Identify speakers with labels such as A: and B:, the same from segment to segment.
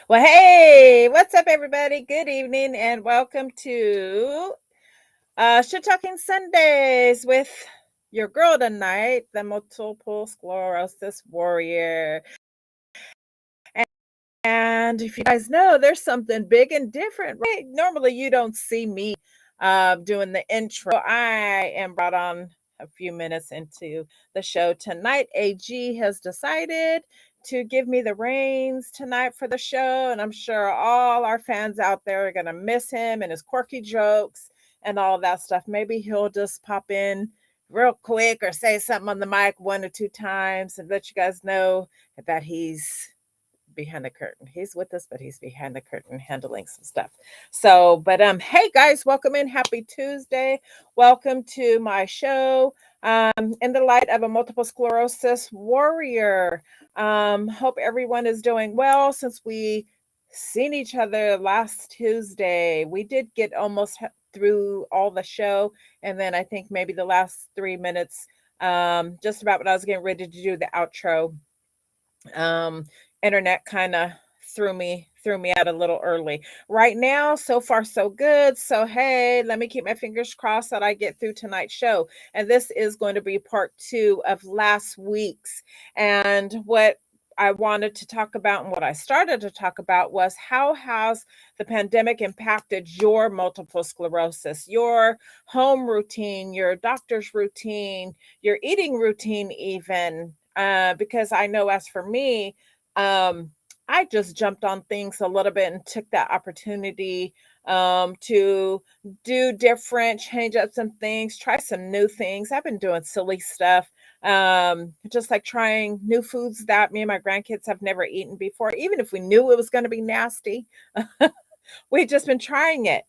A: Well, hey, what's up, everybody? Good evening, and welcome to Shit Talking Sundays with your girl tonight, the Multiple Sclerosis Warrior. And if you guys know, there's something big and different, right? Normally, you don't see me doing the intro. I am brought on a few minutes into the show tonight. AG has decided to give me the reins tonight for the show, and I'm sure all our fans out there are going to miss him and his quirky jokes and all that stuff. Maybe he'll just pop in real quick or say something on the mic one or two times and let you guys know that he's behind the curtain. He's with us, but he's behind the curtain handling some stuff. So, but hey guys, welcome in. Happy Tuesday. Welcome to my show. In the light of a multiple sclerosis warrior. Hope everyone is doing well since we seen each other last Tuesday. We did get almost through all the show, and then I think maybe the last 3 minutes, just about when I was getting ready to do the outro. Um, Internet kind of threw me out a little early. Right now, so far so good. So hey, let me keep my fingers crossed that I get through tonight's show. And this is going to be part 2 of last week's. And what I wanted to talk about and what I started to talk about was how has the pandemic impacted your multiple sclerosis, your home routine, your doctor's routine, your eating routine, even. Because I know as for me, I just jumped on things a little bit and took that opportunity to do different, change up some things, try some new things. I've been doing silly stuff, just like trying new foods that me and my grandkids have never eaten before, even if we knew it was going to be nasty. We've just been trying it.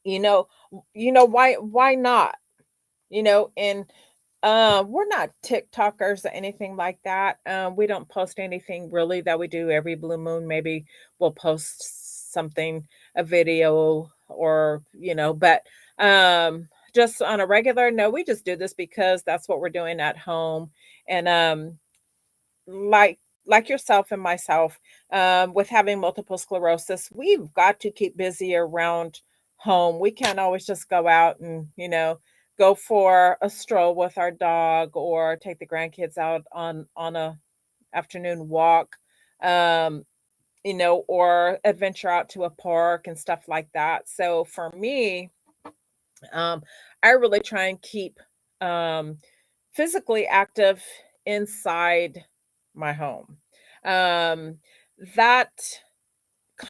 A: You know, why not? And we're not TikTokers or anything like that. We don't post anything really that we do every blue moon. Maybe we'll post something, a video but just on a regular, no, we just do this because that's what we're doing at home. And like like yourself and myself, with having multiple sclerosis, we've got to keep busy around home. We can't always just go out and, go for a stroll with our dog or take the grandkids out on a afternoon walk, um, or adventure out to a park and stuff like that. So for me, um, I really try and keep um, physically active inside my home. Um, that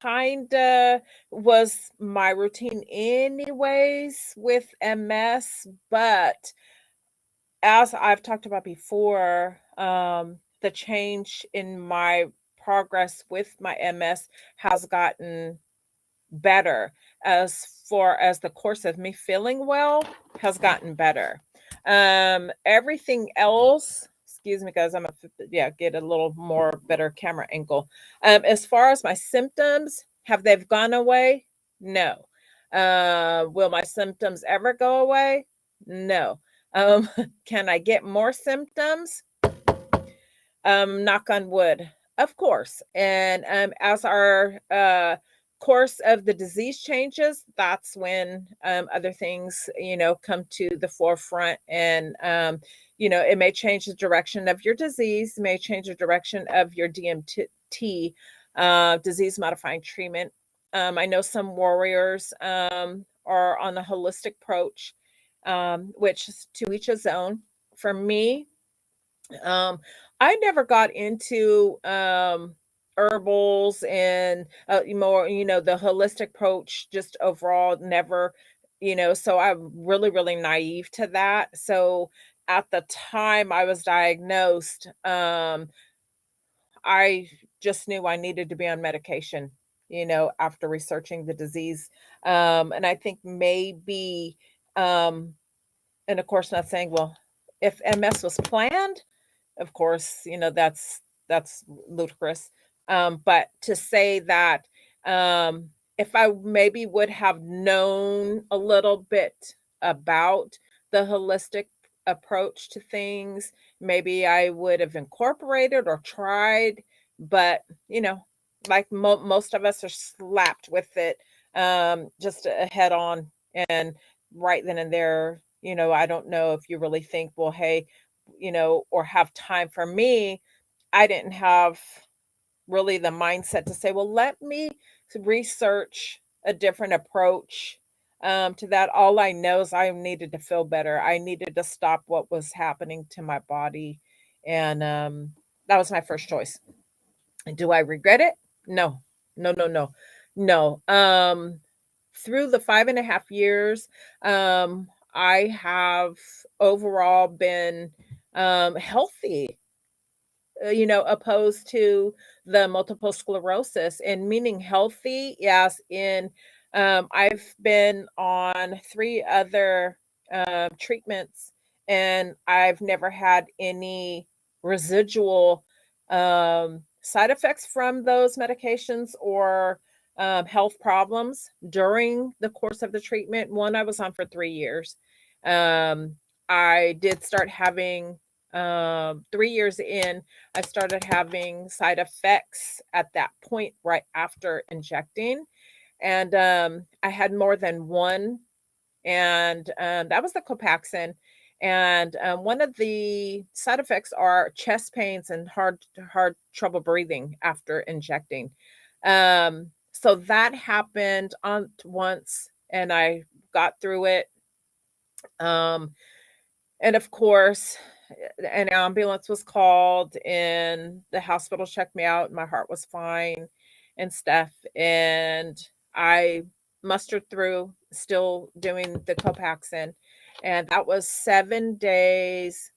A: kind of was my routine anyways with MS, but as I've talked about before, the change in my progress with my MS has gotten better as far as the course of me feeling well has gotten better. Everything else, excuse me, guys, get a little more better camera angle. As far as my symptoms, have they gone away? No. Will my symptoms ever go away? No. Um, can I get more symptoms? Knock on wood, of course. And as our course of the disease changes, that's when other things, come to the forefront. And, it may change the direction of your disease, may change the direction of your DMT, disease modifying treatment. I know some warriors are on a holistic approach, which is to each his own. For me, um, I never got into herbals and more, the holistic approach just overall never, so I'm really, really naive to that. So at the time I was diagnosed, I just knew I needed to be on medication, after researching the disease. And I think maybe, um, and of course, not saying, well, if MS was planned, of course, that's ludicrous. But to say that if I maybe would have known a little bit about the holistic approach to things, maybe I would have incorporated or tried, but like most of us are slapped with it, just head on, and right then and there, I don't know if you really think, well, hey, or have time. For me, I didn't have really the mindset to say, well, let me research a different approach to that. All I know is I needed to feel better. I needed to stop what was happening to my body. And that was my first choice. And do I regret it? No, no, no, no, no. Through the 5.5 years, I have overall been healthy, opposed to the multiple sclerosis. And meaning healthy, yes, I've been on 3 other treatments, and I've never had any residual side effects from those medications, or health problems during the course of the treatment. One I was on for 3 years. Um, I did start having 3 years in, I started having side effects at that point right after injecting. And I had more than one, and that was the Copaxone. And one of the side effects are chest pains and hard trouble breathing after injecting. So that happened on once, and I got through it. Um, and of course, an ambulance was called, and the hospital checked me out. My heart was fine and stuff. And I mustered through, still doing the Copaxone. And that was 7 days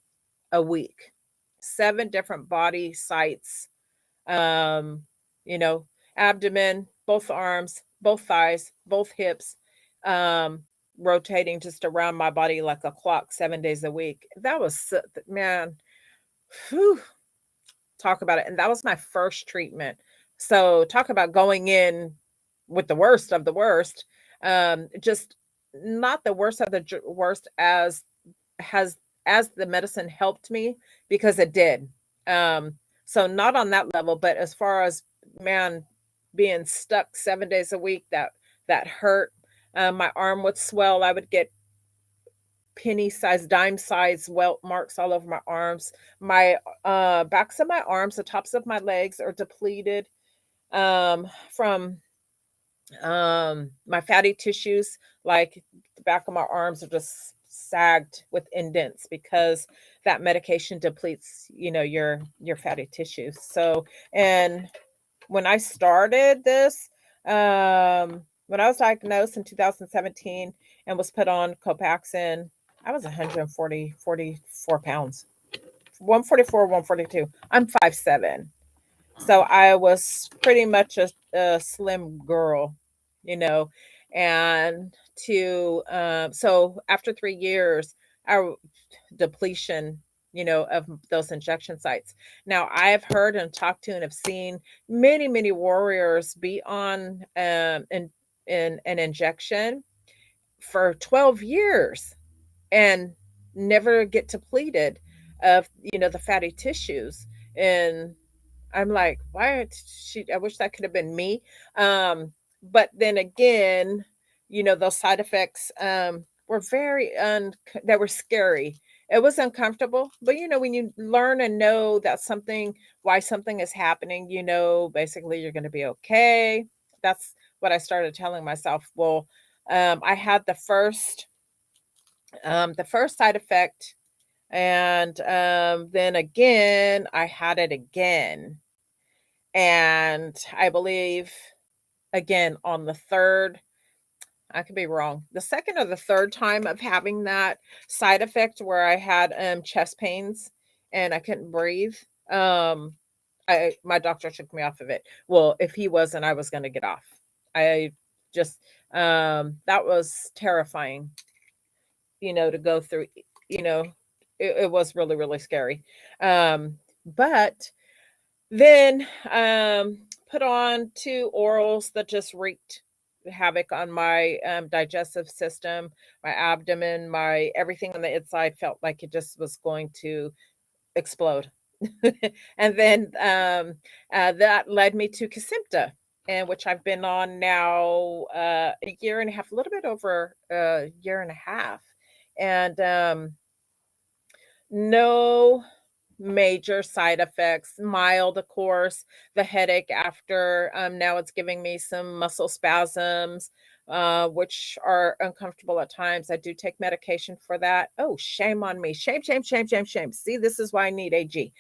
A: a week, 7 different body sites, um, you know, abdomen, both arms, both thighs, both hips, um, rotating just around my body like a clock 7 days a week. That was, man, whew, talk about it. And that was my first treatment. So talk about going in with the worst of the worst. Just not the worst of the worst, has as the medicine helped me, because it did. Um, so not on that level, but as far as, man, being stuck 7 days a week, that hurt. My arm would swell. I would get penny size, dime size welt marks all over my arms. My backs of my arms, the tops of my legs are depleted from my fatty tissues. Like the back of my arms are just sagged with indents, because that medication depletes, your fatty tissues. So, and when I started this, when I was diagnosed in 2017 and was put on Copaxone, I was 44 pounds, 144, 142. I'm 5'7". So I was pretty much a slim girl, you know, and so after 3 years, our depletion, of those injection sites. Now I have heard and talked to and have seen many, many warriors be on in an injection for 12 years and never get depleted of, the fatty tissues. And I'm like, why I wish that could have been me. Um, but then again, those side effects were they were scary. It was uncomfortable, but when you learn and know that why something is happening, basically you're going to be okay. That's what I started telling myself. Well, I had the first side effect, and then again I had it again, and I believe again on the third, I could be wrong, the second or the third time of having that side effect, where I had chest pains and I couldn't breathe. Um my doctor took me off of it. Well, if he wasn't, I was going to get off. I just that was terrifying, to go through, you know, it was really, really scary. But then put on 2 orals that just wreaked havoc on my digestive system, my abdomen, my everything on the inside felt like it just was going to explode. And then that led me to Kesimpta, and which I've been on now a year and a half, a little bit over a year and a half. And no major side effects, mild, of course, the headache after. Now it's giving me some muscle spasms, which are uncomfortable at times. I do take medication for that. Oh, shame on me. Shame, shame, shame, shame, shame. See, this is why I need AG.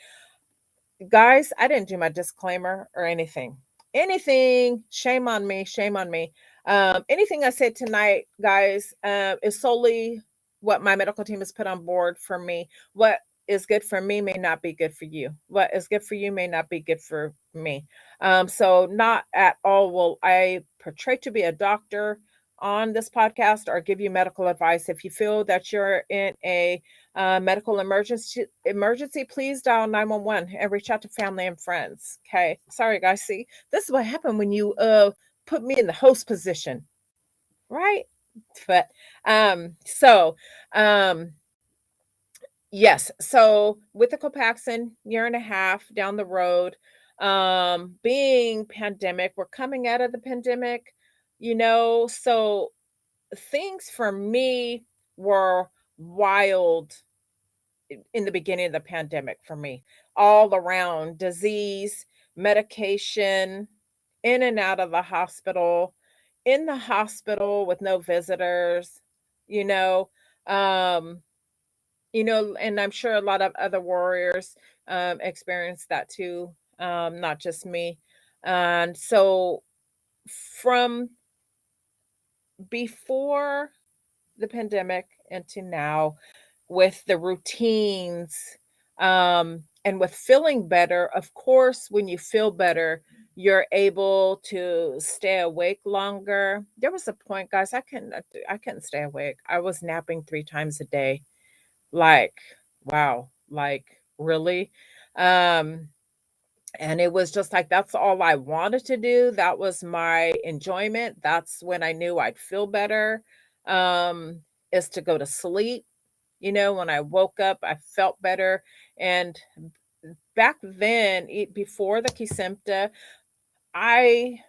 A: Guys, I didn't do my disclaimer or anything. Anything, shame on me, shame on me. Anything I said tonight, guys, is solely what my medical team has put on board for me. What is good for me may not be good for you. What is good for you may not be good for me. So not at all will I portray to be a doctor on this podcast or give you medical advice. If you feel that you're in a medical emergency, please dial 911 and reach out to family and friends. Okay. Sorry, guys. See, this is what happened when you put me in the host position, right? But so um yes, so with the Copaxone, year and a half down the road, being pandemic, we're coming out of the pandemic, so things for me were wild in the beginning of the pandemic for me, all around disease, medication, in and out of the hospital, in the hospital with no visitors, you know, um, and I'm sure a lot of other warriors experience that too, not just me. And so from before the pandemic into now, with the routines, and with feeling better, of course, when you feel better, you're able to stay awake longer. There was a point, guys, I couldn't stay awake. I was napping 3 times a day. Like, wow, like, really? Um, and it was just like that's all I wanted to do. That was my enjoyment. That's when I knew I'd feel better, um, is to go to sleep. When I woke up, I felt better. And back then, before the Kesimpta, I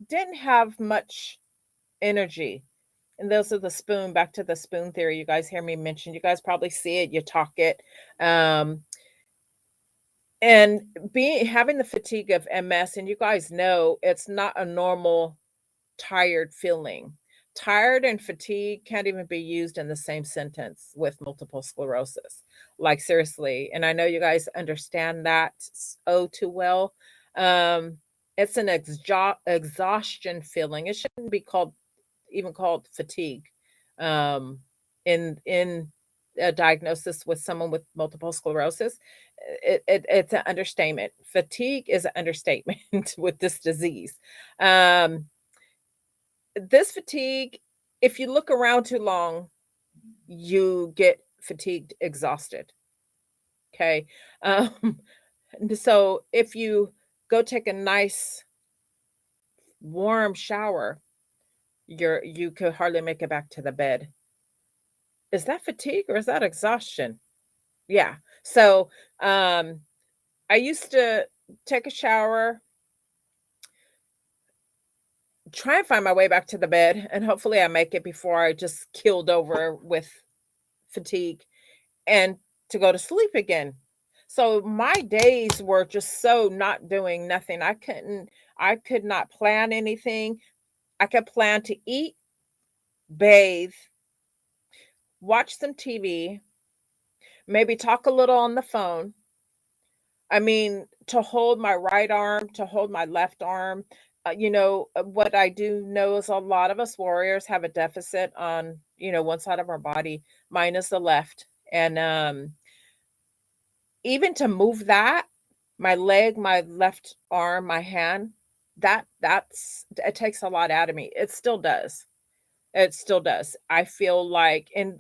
A: didn't have much energy. And those are the spoon, back to the spoon theory. You guys hear me mention, you guys probably see it, you talk it. Um, and being having the fatigue of MS, and you guys know it's not a normal tired feeling. Tired and fatigue can't even be used in the same sentence with multiple sclerosis. Like, seriously. And I know you guys understand that oh too well. Um, it's an exhaustion feeling. It shouldn't be called fatigue. Um, in a diagnosis with someone with multiple sclerosis, it's an understatement. Fatigue is an understatement with this disease. Um, this fatigue, if you look around too long, you get fatigued, exhausted. Okay. Um, and so if you go take a nice warm shower, you could hardly make it back to the bed. Is that fatigue or is that exhaustion? Yeah. So um I used to take a shower, try and find my way back to the bed, and hopefully I make it before I just killed over with fatigue and to go to sleep again. So my days were just so not doing nothing. I could not plan anything. I could plan to eat, bathe, watch some TV, maybe talk a little on the phone. I mean, to hold my right arm, to hold my left arm. What I do know is a lot of us warriors have a deficit on, one side of our body. Mine is the left. And even to move that, my leg, my left arm, my hand, it takes a lot out of me. It still does. It still does. I feel like, and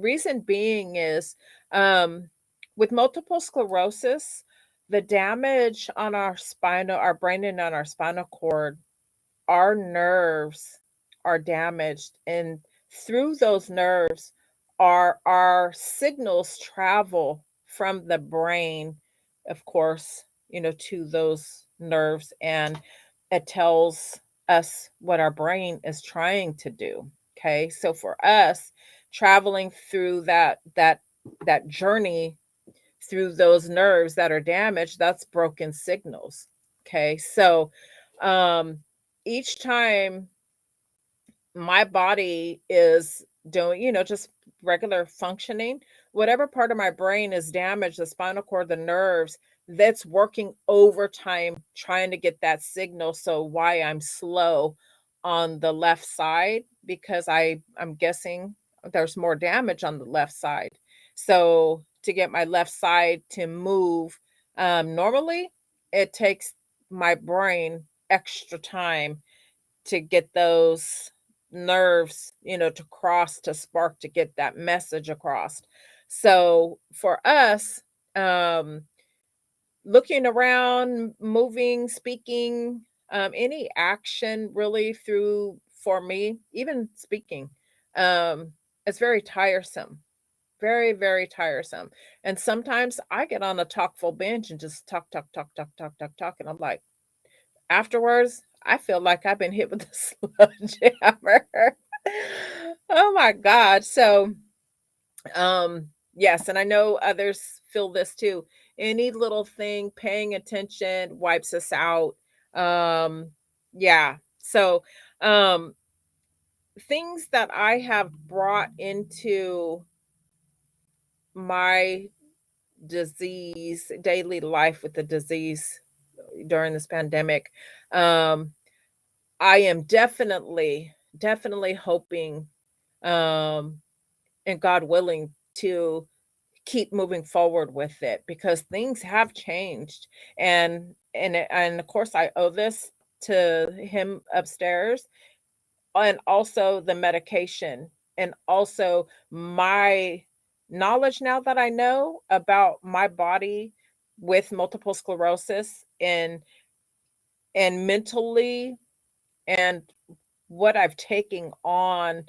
A: reason being is, um, with multiple sclerosis, the damage on our brain and on our spinal cord, our nerves are damaged, and through those nerves, our signals travel from the brain of course, to those nerves, and it tells us what our brain is trying to do. Okay. So for us, traveling through that journey through those nerves that are damaged, that's broken signals. Okay. So um each time my body is doing, just regular functioning, whatever part of my brain is damaged, the spinal cord, the nerves, that's working overtime trying to get that signal. So why I'm slow on the left side, because I'm guessing there's more damage on the left side. So to get my left side to move, normally it takes my brain extra time to get those nerves, to cross, to spark, to get that message across. So for us, um, looking around, moving, speaking, any action really through, for me, even speaking, um, it's very tiresome. Very, very tiresome. And sometimes I get on a talkful binge and just talk, talk, talk, talk, talk, talk, talk. And I'm like, afterwards, I feel like I've been hit with a sledgehammer. Oh my god. So, yes, and I know others feel this too. Any little thing, paying attention wipes us out. Um, yeah. So, um, things that I have brought into my disease, daily life with the disease during this pandemic. Um, I am definitely, definitely hoping, um, and God willing, to keep moving forward with it, because things have changed. And of course I owe this to him upstairs, and also the medication, and also my knowledge now that I know about my body with multiple sclerosis, and mentally, and what I've taken on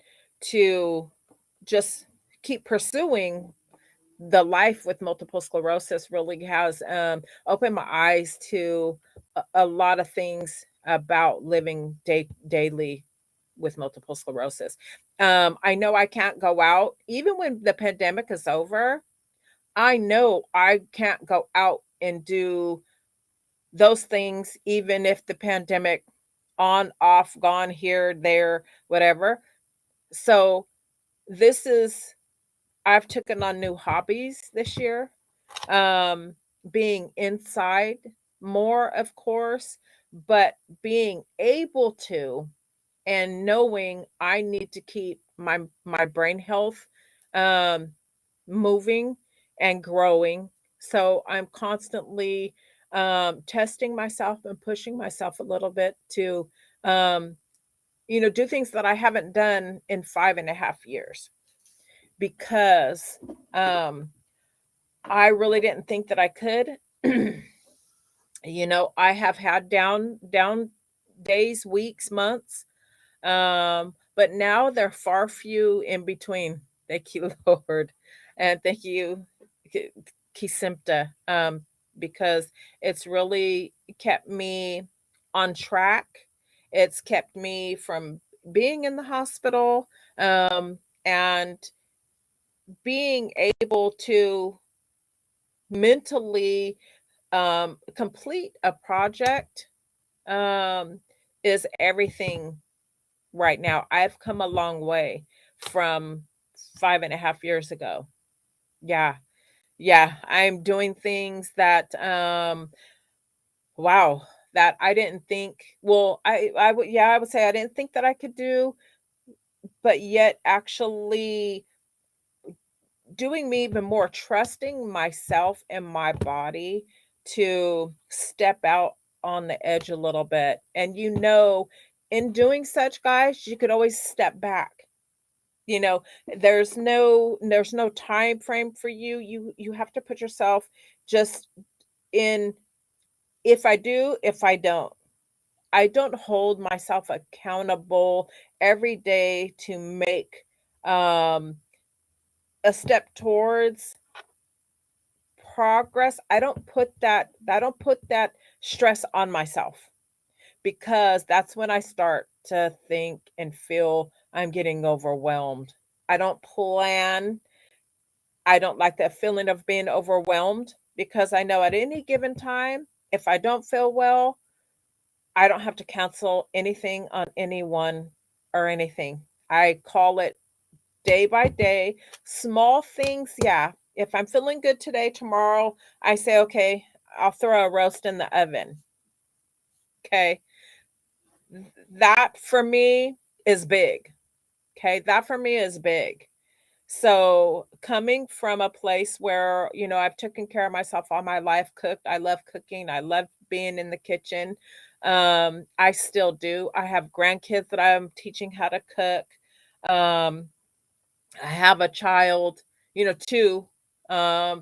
A: to just keep pursuing the life with multiple sclerosis, really has opened my eyes to a lot of things about living daily with multiple sclerosis. I know I can't go out even when the pandemic is over. I know I can't go out and do those things, even if the pandemic on, off, gone, here, there, whatever. So this is I've taken on new hobbies this year. Um, being inside more, of course, but being able to, and knowing I need to keep my brain health um moving and growing. So I'm constantly testing myself and pushing myself a little bit to um do things that I haven't done in 5.5 years, because um I really didn't think that I could. I have had down days, weeks, months, but now they're far few in between. Thank you, Lord. And thank you, K- Kisimta, because it's really kept me on track. It's kept me from being in the hospital, and being able to mentally complete a project um, is everything right now. I've come a long way from 5.5 years ago. Yeah. Yeah. I'm doing things that, wow, that I didn't think, well, I would, yeah, I would say I didn't think that I could do, but yet actually doing me even more, trusting myself and my body to step out on the edge a little bit. And in doing such, guys, you could always step back. You know, there's no time frame for you. You have to put yourself just in, if I do, if I don't. I don't hold myself accountable every day to make um a step towards progress, I don't put that stress on myself because that's when I start to think and feel I'm getting overwhelmed. I don't plan. I don't like that feeling of being overwhelmed because I know at any given time, if I don't feel well, I don't have to cancel anything on anyone or anything. I call it day by day, small things. Yeah. If I'm feeling good today, tomorrow, I say, okay, I'll throw a roast in the oven. Okay. That for me is big. Okay. That for me is big. So, coming from a place where, I've taken care of myself all my life, cooked, I love cooking, I love being in the kitchen. I still do. I have grandkids that I'm teaching how to cook. Um, I have a child, 2.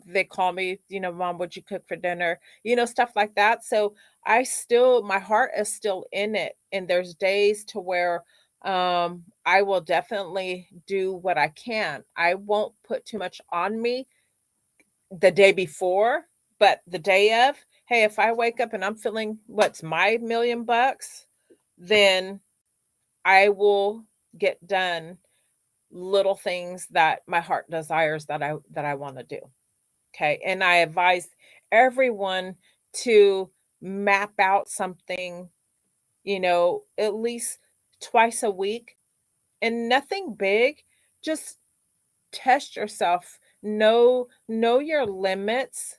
A: They call me, "Mom, what'd you cook for dinner?" Stuff like that. So my heart is still in it. And there's days to where I will definitely do what I can. I won't put too much on me the day before, but the day of, hey, if I wake up and I'm feeling what's my million bucks, then I will get done little things that my heart desires that I want to do. Okay. And I advise everyone to map out something, at least twice a week, and nothing big. Just test yourself. Know your limits.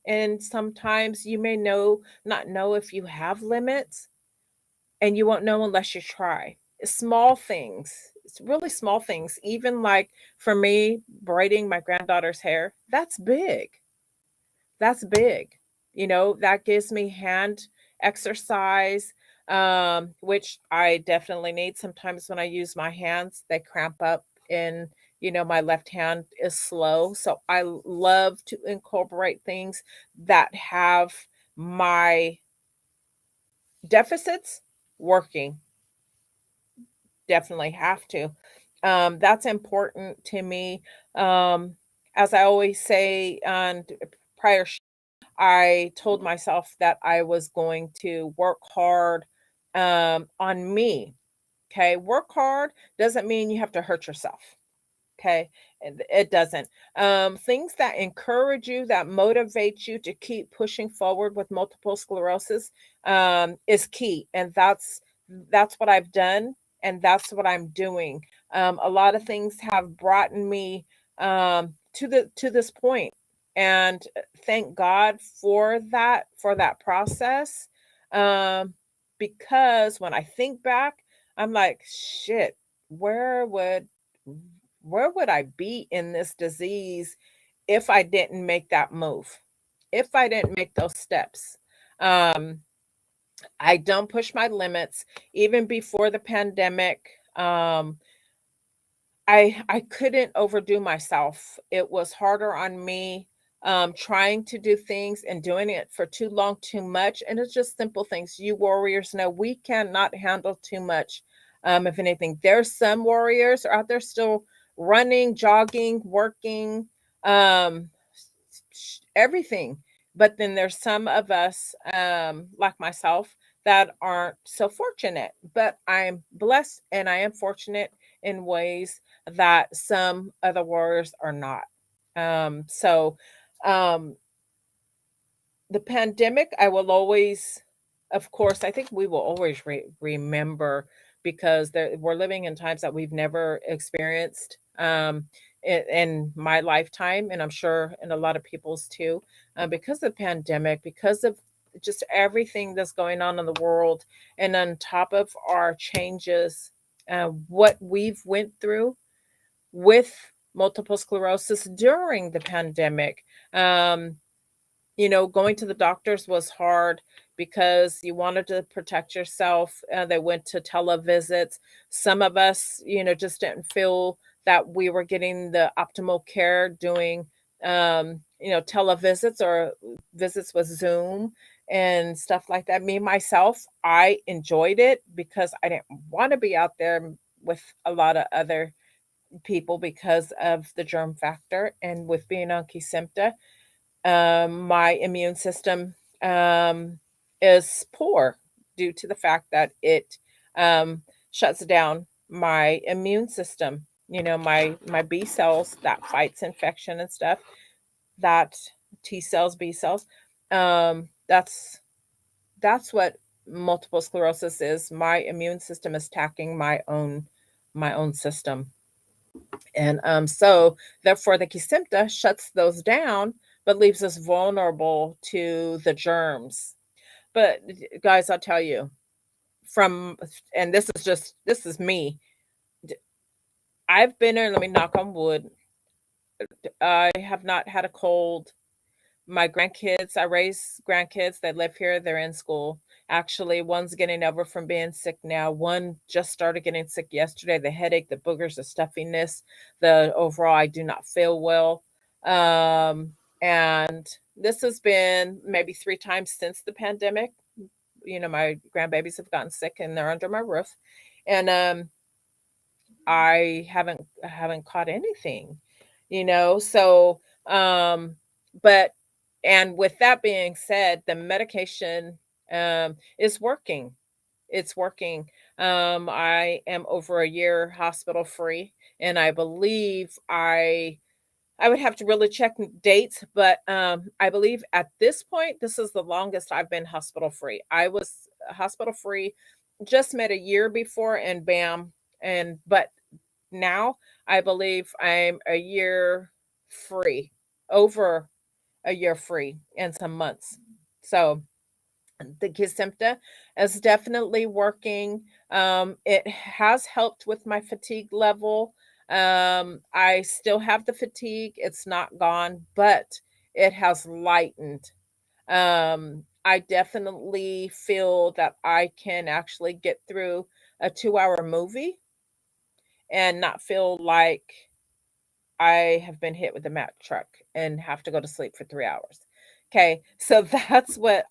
A: And sometimes you may not know if you have limits, and you won't know unless you try. Small things. It's really small things. Even like for me, braiding my granddaughter's hair, that's big. That's big. That gives me hand exercise, which I definitely need. Sometimes when I use my hands, they cramp up and my left hand is slow. So I love to incorporate things that have my deficits working. Definitely have to. That's important to me. Um, as I always say on prior, I told myself that I was going to work hard on me. Okay, work hard doesn't mean you have to hurt yourself. Okay, it doesn't. Things that encourage you, that motivate you to keep pushing forward with multiple sclerosis is key, and that's what I've done, and that's what I'm doing. A lot of things have brought me to this point, and thank God for that process. Um, because when I think back, I'm like, shit, where would where would I be in this disease if I didn't make that move? If I didn't make those steps? Um, I don't push my limits. Even before the pandemic, I couldn't overdo myself. It was harder on me, trying to do things and doing it for too long, too much, and it's just simple things. You warriors know we cannot handle too much, if anything. There's some warriors are out there still running, jogging, working, um, everything. But then there's some of us, like myself, that aren't so fortunate. But I'm blessed and I am fortunate in ways that some other warriors are not. So um, the pandemic, I will always, of course, I think we will always remember because we're living in times that we've never experienced in my lifetime, and I'm sure in a lot of people's too, because of the pandemic, because of just everything that's going on in the world, and on top of our changes, what we've went through with multiple sclerosis during the pandemic. Going to the doctors was hard because you wanted to protect yourself. They went to televisits. Some of us, just didn't feel that we were getting the optimal care doing, televisits or visits with Zoom and stuff like that. Me, myself, I enjoyed it because I didn't want to be out there with a lot of other people because of the germ factor and with being on Kesimpta. my immune system is poor due to the fact that it um, shuts down my immune system. My B cells that fights infection and stuff. That T cells, B cells. That's what multiple sclerosis is. My immune system is attacking my own system, and so therefore the Kesimpta shuts those down, but leaves us vulnerable to the germs. But guys, I'll tell you from, and this is me. I've been there. Let me knock on wood. I have not had a cold. My grandkids, I raise grandkids. They live here. They're in school. Actually, one's getting over from being sick now. One just started getting sick yesterday. The headache, the boogers, the stuffiness, the overall, I do not feel well. And this has been maybe 3 times since the pandemic. My grandbabies have gotten sick and they're under my roof. And I haven't caught anything, so but and with that being said, the medication is working. It's working. I am over a year hospital free, and I believe I would have to really check dates, but I believe at this point this is the longest I've been hospital free. I was hospital free just met a year before, and bam, and but now I believe I'm a year free, over a year free and some months. So the Kesimpta is definitely working. It has helped with my fatigue level. I still have the fatigue, it's not gone, but it has lightened. I definitely feel that I can actually get through a 2-hour movie and not feel like I have been hit with a Mack truck and have to go to sleep for 3 hours. Okay, so that's what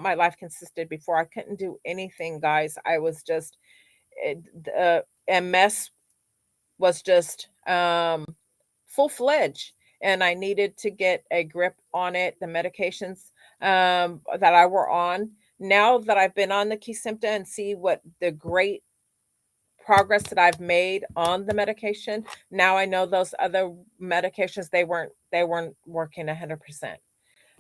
A: my life consisted before. I couldn't do anything, guys. I was just MS was just full-fledged, and I needed to get a grip on it, the medications that I were on. Now that I've been on the Kesimpta and see what the great progress that I've made on the medication, now I know those other medications, they weren't working 100%.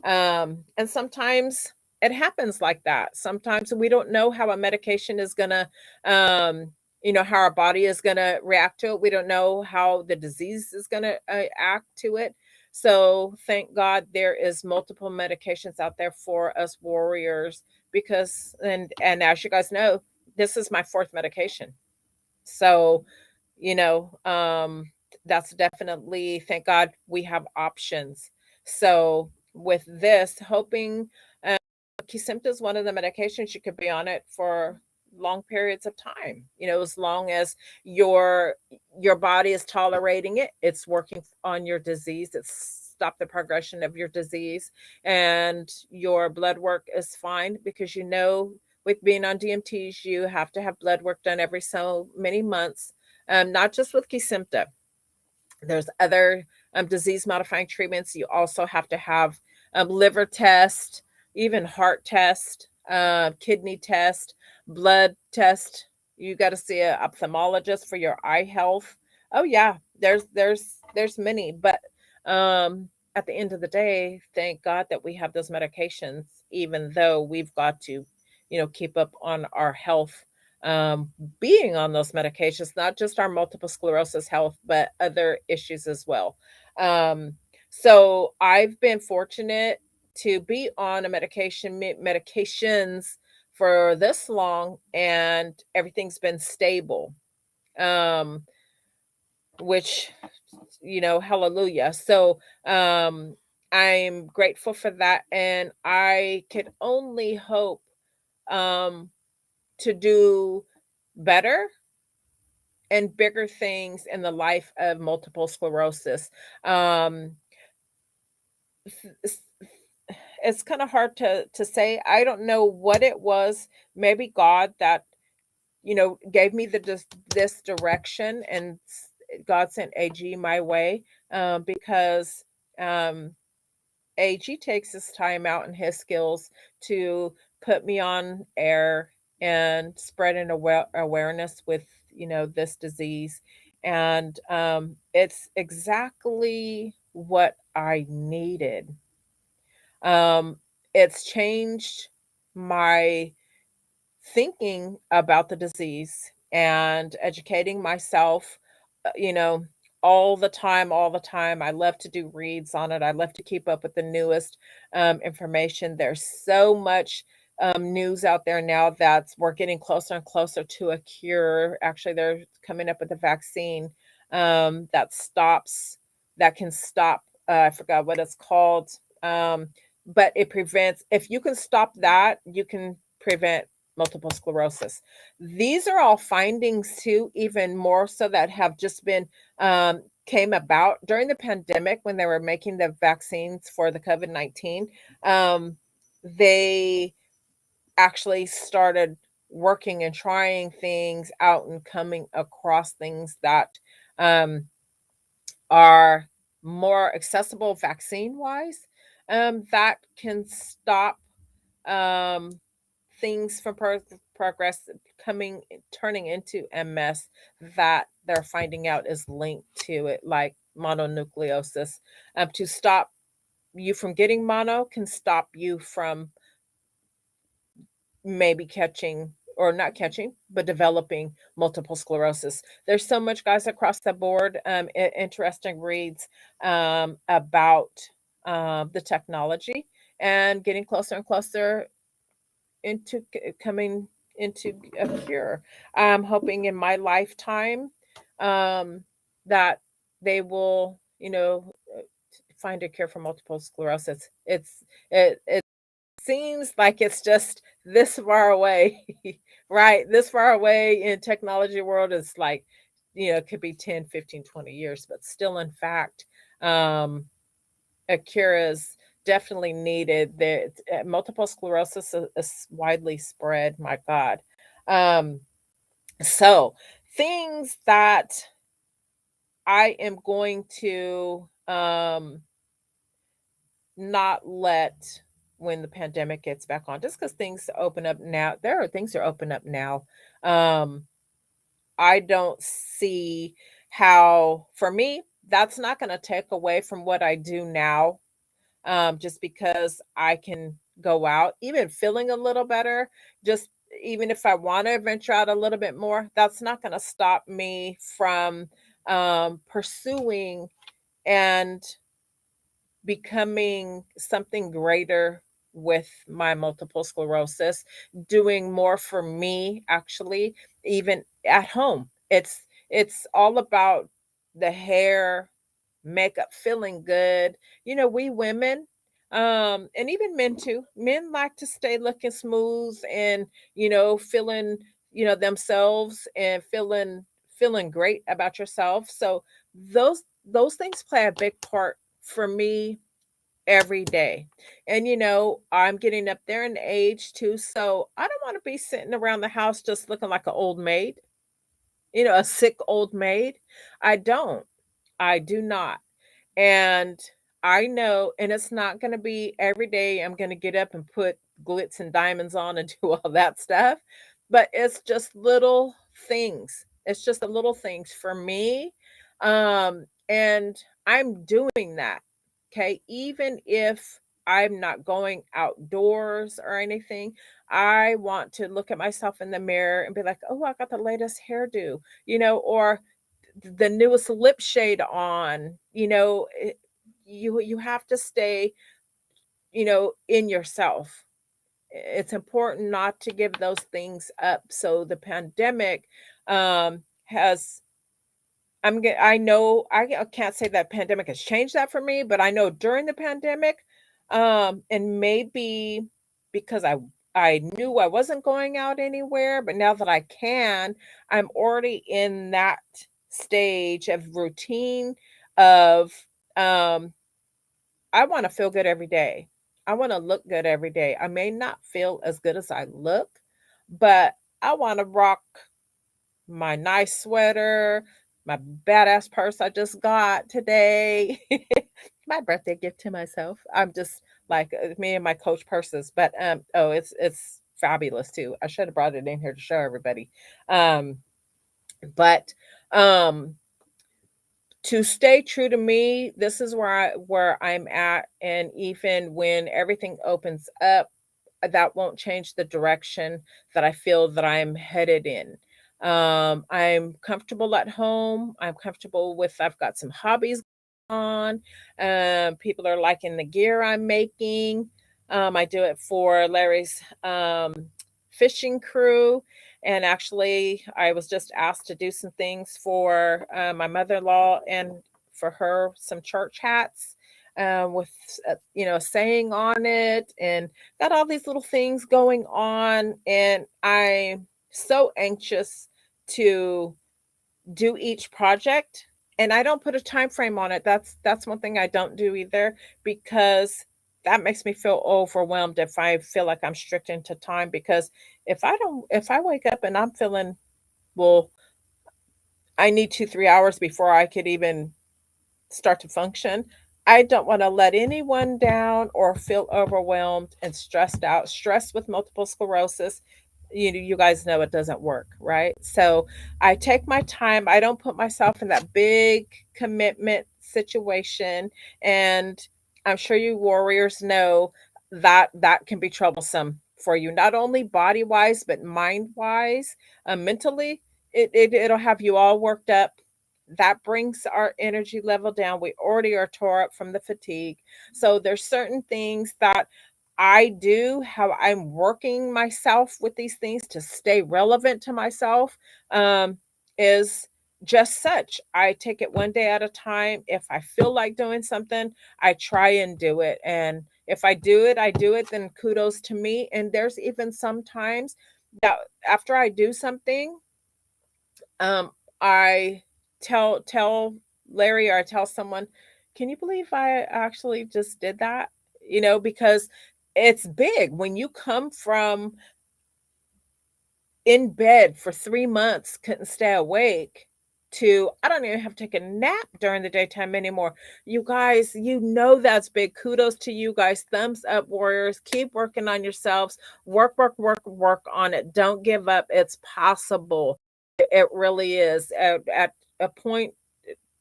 A: And sometimes it happens like that. Sometimes we don't know how a medication is gonna, how our body is gonna react to it. We don't know how the disease is gonna act to it. So thank God there is multiple medications out there for us warriors, because and as you guys know, this is my fourth medication. So, you know, that's definitely, thank God we have options. So, with this, hoping Kesimpta is one of the medications you could be on it for long periods of time. As long as your body is tolerating it, it's working on your disease. It's stopped the progression of your disease, and your blood work is fine, because with being on DMTs, you have to have blood work done every so many months. Not just with Kesimpta. There's other disease modifying treatments. You also have to have liver test, even heart test, kidney test, blood test. You got to see an ophthalmologist for your eye health. Oh yeah, there's many, but at the end of the day, thank God that we have those medications, even though we've got to, keep up on our health, um, being on those medications, not just our multiple sclerosis health, but other issues as well. Um, so I've been fortunate to be on a medications for this long, and everything's been stable. Um, which, hallelujah. So I'm grateful for that, and I could only hope um to do better and bigger things in the life of multiple sclerosis. Um, it's it's kind of hard to say. I don't know what it was. Maybe God that gave me this direction, and God sent AG my way, because um, AG takes his time out and his skills to put me on air and spread an awareness with, this disease. And it's exactly what I needed. Um, it's changed my thinking about the disease and educating myself, uh, you know, all the time, all the time. I love to do reads on it. I love to keep up with the newest information. There's so much news out there now that's we're getting closer and closer to a cure. Actually, they're coming up with a vaccine that that can stop. I forgot what it's called, but it prevents. If you can stop that, you can prevent multiple sclerosis. These are all findings too, even more so that have just been came about during the pandemic when they were making the vaccines for the COVID-19. They actually started working and trying things out and coming across things that um, are more accessible vaccine wise, that can stop um, things from progress coming turning into MS that they're finding out is linked to it, like mononucleosis. To stop you from getting mono can stop you from maybe catching or not catching, but developing multiple sclerosis. There's so much, guys, across the board. Interesting reads about the technology and getting closer and closer into coming into a cure. I'm hoping in my lifetime um, that they will, find a cure for multiple sclerosis. It seems like it's just this far away, right? This far away in technology world is like, it could be 10, 15, 20 years, but still in fact, um, a cure is definitely needed. There, multiple sclerosis is widely spread. My God. Um, so things that I am going to not let when the pandemic gets back on, just because things open up now. There are things that open up now. Um, I don't see how, for me, that's not going to take away from what I do now, just because I can go out, even feeling a little better, just even if I want to venture out a little bit more, that's not going to stop me from pursuing and becoming something greater with my multiple sclerosis, doing more for me actually, even at home. It's all about the hair, makeup, feeling good. We women, and even men too. Men like to stay looking smooth and, feeling, themselves and feeling great about yourself. So those things play a big part for me every day. And I'm getting up there in age too, so I don't want to be sitting around the house just looking like an old maid, a sick old maid. I don't. I do not. And I know, and it's not going to be every day I'm going to get up and put glitz and diamonds on and do all that stuff, but it's just little things. It's just the little things for me. And I'm doing that. Okay. Even if I'm not going outdoors or anything, I want to look at myself in the mirror and be like, oh, I got the latest hairdo, or the newest lip shade on, you have to stay, in yourself. It's important not to give those things up. So the pandemic has I know I can't say that pandemic has changed that for me, but I know during the pandemic, and maybe because I knew I wasn't going out anywhere, but now that I can, I'm already in that stage of routine of um I want to feel good every day. I want to look good every day. I may not feel as good as I look, but I want to rock my nice sweater, my badass purse I just got today, my birthday gift to myself. I'm just like me and my Coach purses, but oh, it's fabulous too. I should have brought it in here to show everybody. Um, but um to stay true to me, this is where I'm at, and even when everything opens up, that won't change the direction that I feel that I'm headed in. I'm comfortable at home. I'm comfortable with I've got some hobbies on. People are liking the gear I'm making. I do it for Larry's fishing crew. And actually, I was just asked to do some things for my mother-in-law and for her some church hats with saying on it, and got all these little things going on, and I'm so anxious to do each project, and I don't put a time frame on it. That's one thing I don't do either, because that makes me feel overwhelmed if I feel like I'm strict into time, because if I wake up and I'm feeling, well, I need 2 3 hours before I could even start to function. I don't want to let anyone down or feel overwhelmed and stressed out. Stress with multiple sclerosis, you guys know it doesn't work, right? So I take my time. I don't put myself in that big commitment situation, and I'm sure you warriors know that that can be troublesome for you, not only body wise but mind wise, mentally. It'll have you all worked up. That brings our energy level down. We already are tore up from the fatigue. So there's certain things that I do, how I'm working myself with these things to stay relevant to myself, um, is just such. I take it one day at a time. If I feel like doing something, I try and do it. And if I do it, then kudos to me. And there's even sometimes that after I do something, um, I tell Larry, or I tell someone, "Can you believe I actually just did that?" Because it's big when you come from in bed for 3 months, couldn't stay awake, to I don't even have to take a nap during the daytime anymore. You guys, that's big. Kudos to you guys. Thumbs up, warriors. Keep working on yourselves. Work, work, work, work on it. Don't give up. It's possible. It really is. At a point,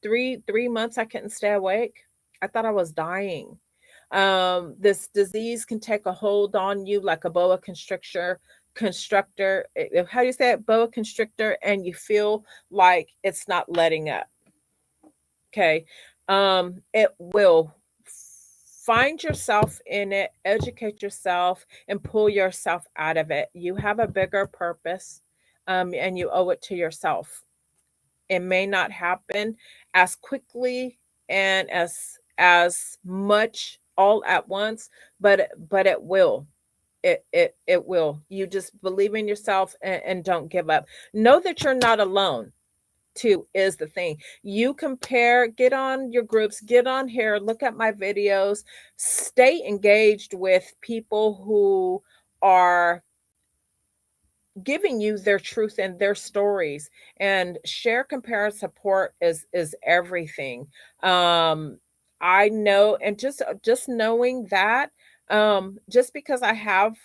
A: 3 months, I couldn't stay awake. I thought I was dying. This disease can take a hold on you like a boa constrictor. How do you say it? Boa constrictor, and you feel like it's not letting up. Okay. It will. Find yourself in it, educate yourself, and pull yourself out of it. You have a bigger purpose, and you owe it to yourself. It may not happen as quickly and as much all at once, but it will. It will. You just believe in yourself, and don't give up. Know that you're not alone. Too is the thing. You compare, get on your groups, get on here, look at my videos, stay engaged with people who are giving you their truth and their stories, and share, compare, and support is everything. I know, and just knowing that, just because I have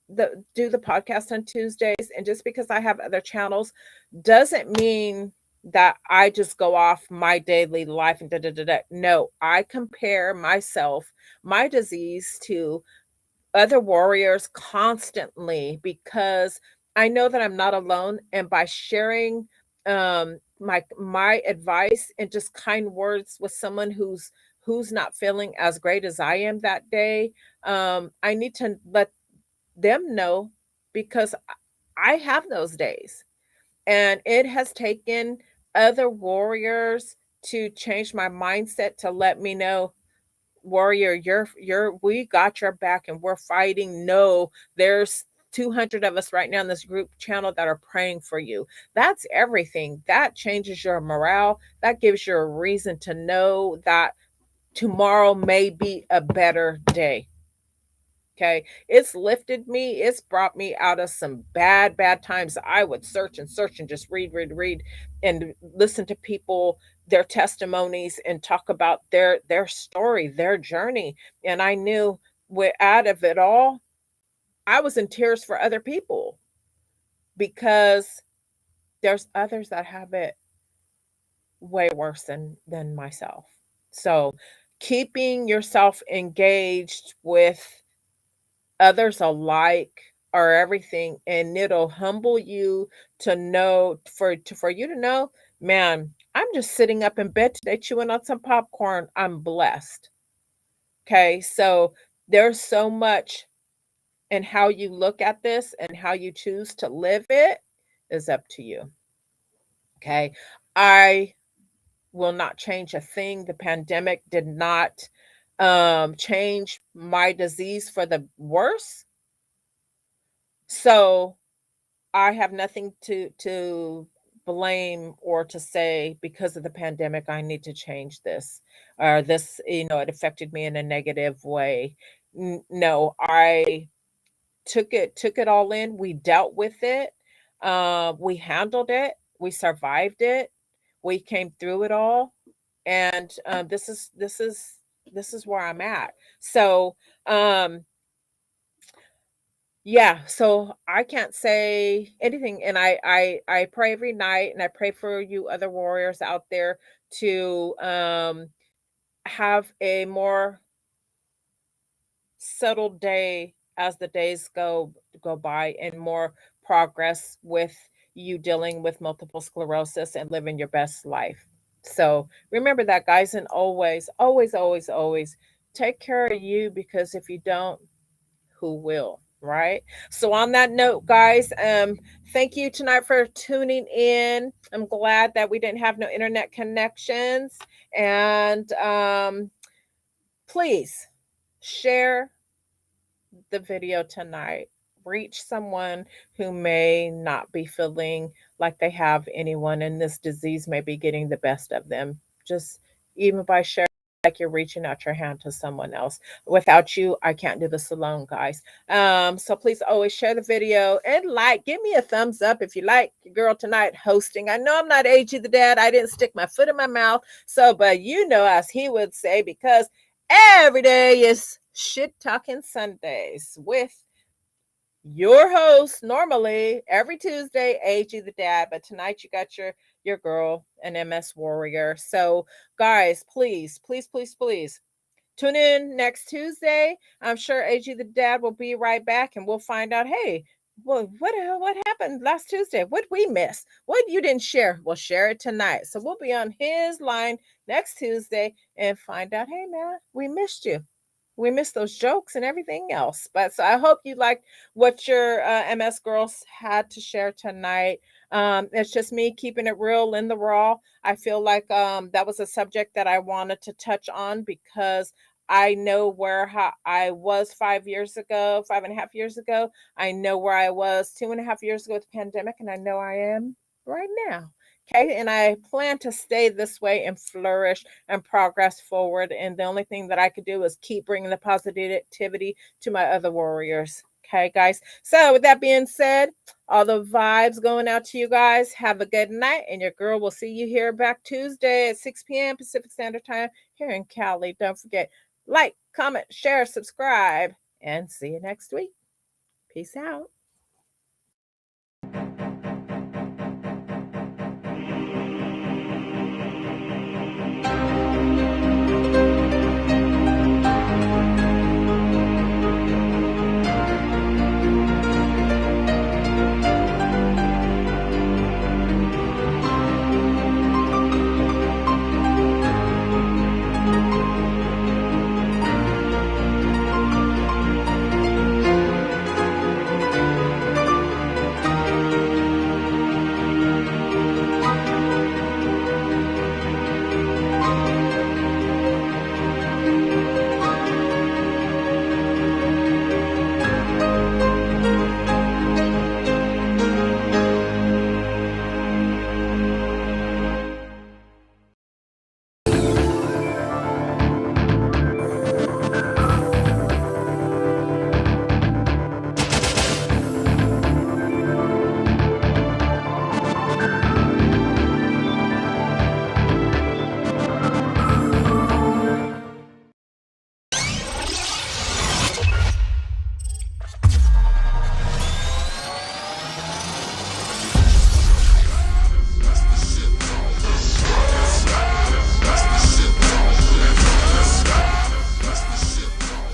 A: the do the podcast on Tuesdays, and just because I have other channels, doesn't mean that I just go off my daily life and da da da da. No, I compare myself, my disease, to other warriors constantly, because I know that I'm not alone, and by sharing my advice and just kind words with someone who's not feeling as great as I am that day, I need to let them know, because I have those days, and it has taken other warriors to change my mindset, to let me know, warrior, we got your back, and we're fighting. No, there's 200 of us right now in this group channel that are praying for you. That's everything. That changes your morale. That gives you a reason to know that tomorrow may be a better day. Okay. It's lifted me. It's brought me out of some bad times. I would search and search and just read, and listen to people their testimonies and talk about their story, their journey. And I knew out of it all, I was in tears for other people because there's others that have it way worse than myself. So keeping yourself engaged with others alike or everything, and it'll humble you to know for you to know, man, I'm just sitting up in bed today chewing on some popcorn. I'm blessed. Okay. So there's so much in how you look at this, and how you choose to live it is up to you. Okay. I will not change a thing. The pandemic did not change my disease for the worse. So I have nothing to blame or to say because of the pandemic. I need to change this, or this, it affected me in a negative way. No, I took it all in. We dealt with it. We handled it. We survived it. We came through it all, and this is where I'm at. So yeah, so I can't say anything, and I pray every night, and I pray for you other warriors out there to have a more settled day as the days go by, and more progress with you dealing with multiple sclerosis and living your best life. So remember that, guys, and always, always, always, always take care of you, because if you don't, who will, right? So on that note, guys, thank you tonight for tuning in. I'm glad that we didn't have no internet connections, and please share the video tonight. Reach someone who may not be feeling like they have anyone, and this disease may be getting the best of them. Just even by sharing, like you're reaching out your hand to someone else. Without you, I can't do this alone, guys. So please always share the video and give me a thumbs up if you like your girl tonight hosting. I know I'm not AG the Dad. I didn't stick my foot in my mouth. So, but as he would say, because every day is Shit Talking Sundays with your host, normally every Tuesday, AG the Dad, but tonight you got your girl, an MS warrior. So, guys, please, please, please, please tune in next Tuesday. I'm sure AG the Dad will be right back, and we'll find out, hey, well, what happened last Tuesday? What we miss? What you didn't share? We'll share it tonight. So we'll be on his line next Tuesday and find out, hey man, we missed you. We missed those jokes and everything else. But so I hope you liked what your MS girls had to share tonight. It's just me keeping it real in the raw. I feel like that was a subject that I wanted to touch on, because I know how I was 5 years ago, 5.5 years ago. I know where I was 2.5 years ago with the pandemic, and I know I am right now. Okay, and I plan to stay this way and flourish and progress forward. And the only thing that I could do is keep bringing the positivity to my other warriors. Okay, guys. So, with that being said, all the vibes going out to you guys. Have a good night, and your girl will see you here back Tuesday at 6 p.m. Pacific Standard Time here in Cali. Don't forget, like, comment, share, subscribe, and see you next week. Peace out.